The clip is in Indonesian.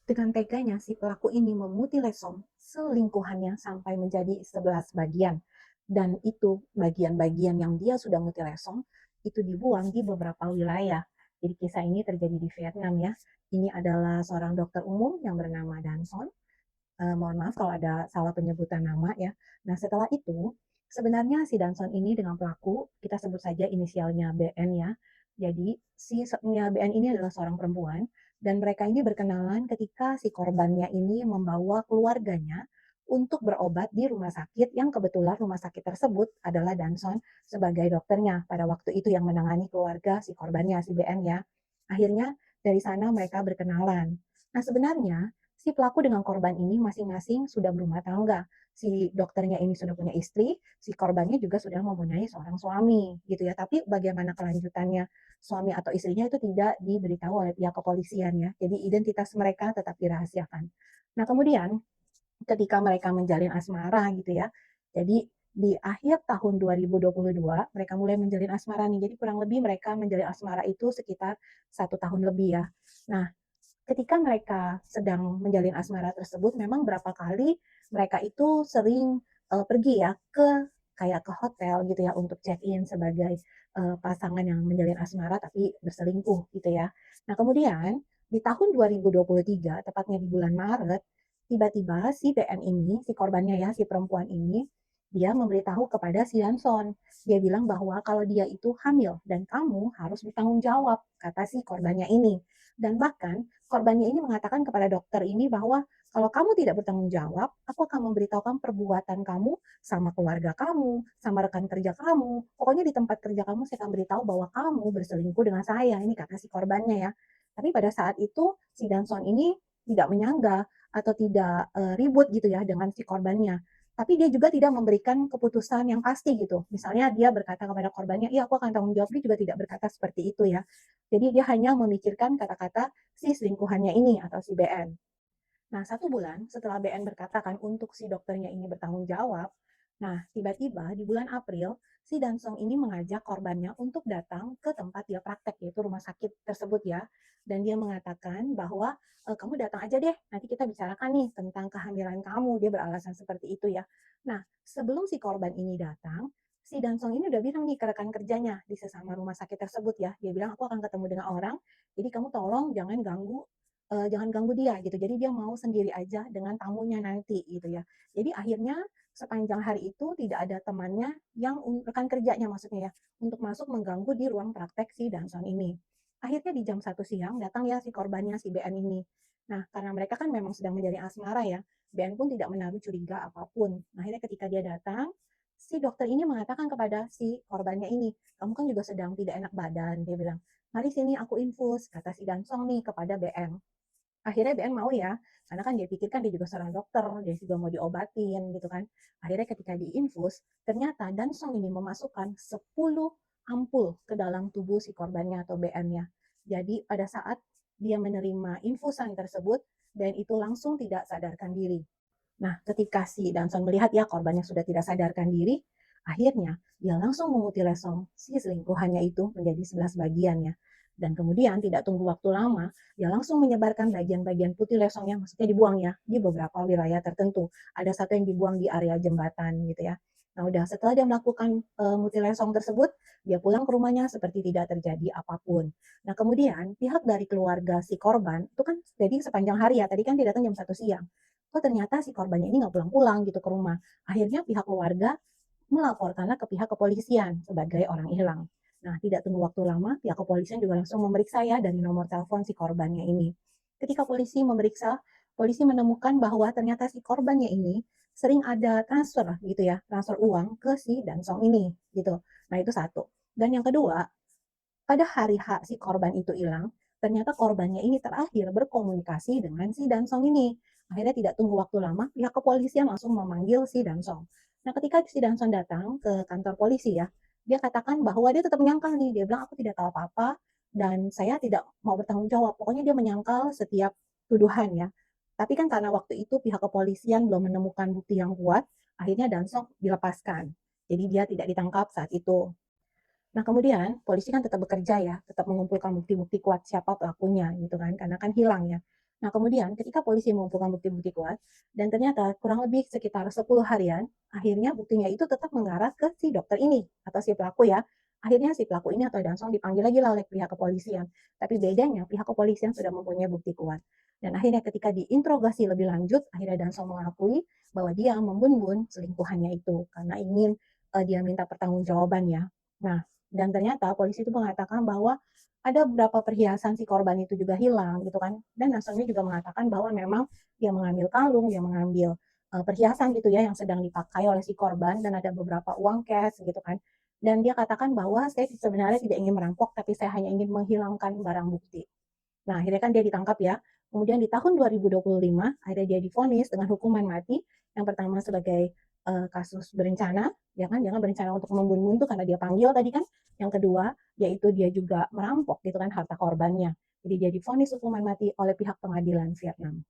Dengan teganya si pelaku ini memutilasi selingkuhannya sampai menjadi 11 bagian. Dan itu bagian-bagian yang dia sudah mutilasi itu dibuang di beberapa wilayah. Jadi kisah ini terjadi di Vietnam ya. Ini adalah seorang dokter umum yang bernama Danson. Mohon maaf kalau ada salah penyebutan nama ya. Nah setelah itu sebenarnya si Danson ini dengan pelaku, kita sebut saja inisialnya BN ya. Jadi si BN ini adalah seorang perempuan dan mereka ini berkenalan ketika si korbannya ini membawa keluarganya untuk berobat di rumah sakit yang kebetulan rumah sakit tersebut adalah Danson sebagai dokternya pada waktu itu yang menangani keluarga si korbannya si BN ya. Akhirnya dari sana mereka berkenalan. Nah sebenarnya si pelaku dengan korban ini masing-masing sudah berumah tangga. Si dokternya ini sudah punya istri, si korbannya juga sudah mempunyai seorang suami, gitu ya. Tapi bagaimana kelanjutannya suami atau istrinya itu tidak diberitahu oleh pihak kepolisian ya. Jadi identitas mereka tetap dirahasiakan. Nah, kemudian ketika mereka menjalin asmara gitu ya. Jadi di akhir tahun 2022 mereka mulai menjalin asmara nih. Jadi kurang lebih mereka menjalin asmara itu sekitar 1 tahun lebih ya. Nah, ketika mereka sedang menjalin asmara tersebut, memang berapa kali mereka itu sering pergi ya ke kayak ke hotel gitu ya untuk check-in sebagai pasangan yang menjalin asmara tapi berselingkuh gitu ya. Nah kemudian di tahun 2023, tepatnya di bulan Maret, tiba-tiba si PN ini, si korbannya ya, si perempuan ini, dia memberitahu kepada si Danson. Dia bilang bahwa kalau dia itu hamil dan kamu harus bertanggung jawab, kata si korbannya ini. Dan bahkan korbannya ini mengatakan kepada dokter ini bahwa kalau kamu tidak bertanggung jawab, aku akan memberitahukan perbuatan kamu sama keluarga kamu, sama rekan kerja kamu. Pokoknya di tempat kerja kamu saya akan beritahu bahwa kamu berselingkuh dengan saya. Ini kata si korbannya ya. Tapi pada saat itu si Danson ini tidak menyangga atau tidak ribut gitu ya dengan si korbannya. Tapi dia juga tidak memberikan keputusan yang pasti gitu. Misalnya dia berkata kepada korbannya, iya aku akan tanggung jawab, dia juga tidak berkata seperti itu ya. Jadi dia hanya memikirkan kata-kata si selingkuhannya ini atau si BN. Nah, 1 bulan setelah BN berkatakan untuk si dokternya ini bertanggung jawab, nah tiba-tiba di bulan April, si Dansong ini mengajak korbannya untuk datang ke tempat dia praktek, yaitu rumah sakit tersebut ya. Dan dia mengatakan bahwa kamu datang aja deh, nanti kita bicarakan nih tentang kehamilan kamu. Dia beralasan seperti itu ya. Nah, sebelum si korban ini datang, si Dansong ini udah bilang nih ke rekan kerjanya di sesama rumah sakit tersebut ya. Dia bilang, aku akan ketemu dengan orang, jadi kamu tolong jangan ganggu dia gitu. Jadi dia mau sendiri aja dengan tamunya nanti gitu ya. Jadi akhirnya sepanjang hari itu tidak ada temannya yang rekan kerjanya maksudnya ya untuk masuk mengganggu di ruang praktek si Danson ini. Akhirnya di jam 1 siang datang ya si korbannya si BN ini. Nah, karena mereka kan memang sedang menjadi asmara ya, BN pun tidak menaruh curiga apapun. Nah, akhirnya ketika dia datang, si dokter ini mengatakan kepada si korbannya ini, kamu kan juga sedang tidak enak badan, dia bilang, mari sini aku infus, kata si Dansong nih kepada BN. Akhirnya BN mau ya, karena kan dia pikir kan dia juga seorang dokter, dia juga mau diobatin gitu kan. Akhirnya ketika diinfus, ternyata Dansong ini memasukkan 10 ampul ke dalam tubuh si korbannya atau BN-nya. Jadi pada saat dia menerima infusan tersebut, BN itu langsung tidak sadarkan diri. Nah, ketika si Danson melihat ya korbannya sudah tidak sadarkan diri, akhirnya dia langsung memutilasi si selingkuhannya itu menjadi 11 bagian ya. Dan kemudian tidak tunggu waktu lama, dia langsung menyebarkan bagian-bagian putih lesongnya, maksudnya dibuang ya, di beberapa wilayah tertentu. Ada satu yang dibuang di area jembatan gitu ya. Nah udah setelah dia melakukan mutilasi tersebut, dia pulang ke rumahnya seperti tidak terjadi apapun. Nah kemudian pihak dari keluarga si korban, itu kan jadi sepanjang hari ya, tadi kan dia datang jam 1 siang. Kok ternyata si korbannya ini nggak pulang-pulang gitu ke rumah. Akhirnya pihak keluarga melaporkanlah ke pihak kepolisian sebagai orang hilang. Nah, tidak tunggu waktu lama, pihak kepolisian juga langsung memeriksa ya dari nomor telepon si korbannya ini. Ketika polisi memeriksa, polisi menemukan bahwa ternyata si korbannya ini sering ada transfer gitu ya, transfer uang ke si Dansong ini gitu. Nah, itu satu. Dan yang kedua, pada hari H si korban itu hilang, ternyata korbannya ini terakhir berkomunikasi dengan si Dansong ini. Akhirnya tidak tunggu waktu lama, pihak kepolisian langsung memanggil si Dansong. Nah, ketika si Dansong datang ke kantor polisi ya, dia katakan bahwa dia tetap menyangkal nih. Dia bilang, aku tidak tahu apa-apa dan saya tidak mau bertanggung jawab. Pokoknya dia menyangkal setiap tuduhan ya. Tapi kan karena waktu itu pihak kepolisian belum menemukan bukti yang kuat, akhirnya Dansong dilepaskan. Jadi dia tidak ditangkap saat itu. Nah, kemudian polisi kan tetap bekerja ya, tetap mengumpulkan bukti-bukti kuat siapa pelakunya gitu kan, karena kan hilang ya. Nah, kemudian ketika polisi mengumpulkan bukti-bukti kuat dan ternyata kurang lebih sekitar 10 harian, akhirnya buktinya itu tetap mengarah ke si dokter ini atau si pelaku ya. Akhirnya si pelaku ini atau Dansong dipanggil lagi lah oleh pihak kepolisian. Tapi bedanya pihak kepolisian sudah mempunyai bukti kuat. Dan akhirnya ketika diinterogasi lebih lanjut, akhirnya Dansong mengakui bahwa dia membun-bun selingkuhannya itu karena ingin dia minta pertanggungjawaban ya. Nah, dan ternyata polisi itu mengatakan bahwa ada beberapa perhiasan si korban itu juga hilang gitu kan. Dan Nasrani juga mengatakan bahwa memang dia mengambil kalung, dia mengambil perhiasan gitu ya yang sedang dipakai oleh si korban dan ada beberapa uang cash gitu kan. Dan dia katakan bahwa saya sebenarnya tidak ingin merampok tapi saya hanya ingin menghilangkan barang bukti. Nah, akhirnya kan dia ditangkap ya. Kemudian di tahun 2025 akhirnya dia divonis dengan hukuman mati. Yang pertama sebagai kasus berencana, ya kan, jangan berencana untuk membunuh itu karena dia panggil tadi kan. Yang kedua, yaitu dia juga merampok gitu kan harta korbannya. Jadi dia divonis hukuman mati oleh pihak pengadilan Vietnam.